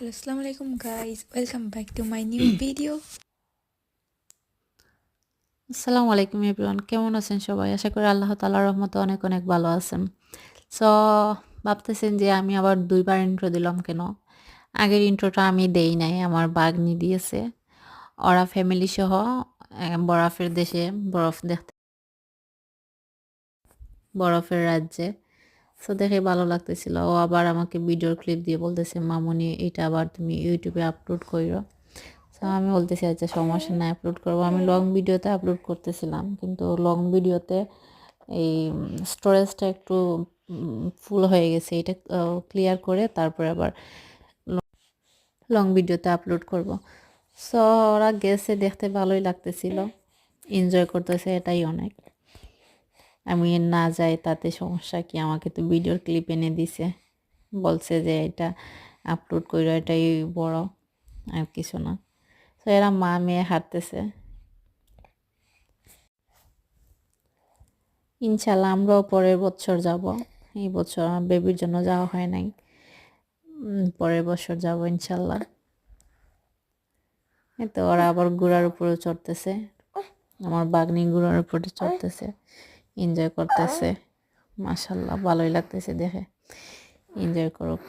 Hello, Assalamualaikum guys. Welcome back to my new video. আসসালামু আলাইকুম everyone, কেমন আছেন সবাই? আশা করি আল্লাহ তাআলার রহমতে অনেক অনেক ভালো আছেন। সো ভাবতেছেন যে আমি আবার ২ বার ইন্ট্রো দিলাম কেন? আগের ইন্ট্রোটা আমি দেই নাই, আমার ভাগ্নি দিয়েছে। ওরা ফ্যামিলি সহ বরফের দেশে বরফ দেখতে, বরফের রাজ্যে। সো দেখে ভালো লাগতেছিল। ও আবার আমাকে ভিডিওর ক্লিপ দিয়ে বলতেছে, মামুনি এটা আবার তুমি ইউটিউবে আপলোড কইরো। সো আমি বলতেছি আচ্ছা সমস্যা নাই, আপলোড করবো। আমি লং ভিডিওতে আপলোড করতেছিলাম, কিন্তু লং ভিডিওতে এই স্টোরেজটা একটু ফুল হয়ে গেছে। এটা ক্লিয়ার করে তারপরে আবার লং ভিডিওতে আপলোড করব। সো ওরা গেছে, দেখতে ভালোই লাগতেছিল, এনজয় করতেছে, এটাই অনেক। আমি না যাই তাতে সমস্যা কি? আমাকে তো ভিডিওর ক্লিপ এনে দিছে, বলছে যে এটা আপলোড করো, এটাই বড়, আর কিছু না। তো এরা মা মেয়ে হাঁটতেছে। ইনশাল্লাহ আমরাও পরের বছর যাব। এই বছর আমার বেবির জন্য যাওয়া হয় নাই, পরের বছর যাব ইনশাল্লাহ। এই তো ওরা আবার ঘোড়ার উপরে চড়তেছে, আমার বাগনি ঘোড়ার উপরে চড়তেছে, এনজয় করতেছে। মাশাল্লাহ ভালোই লাগতেছে দেখে, এনজয় করুক।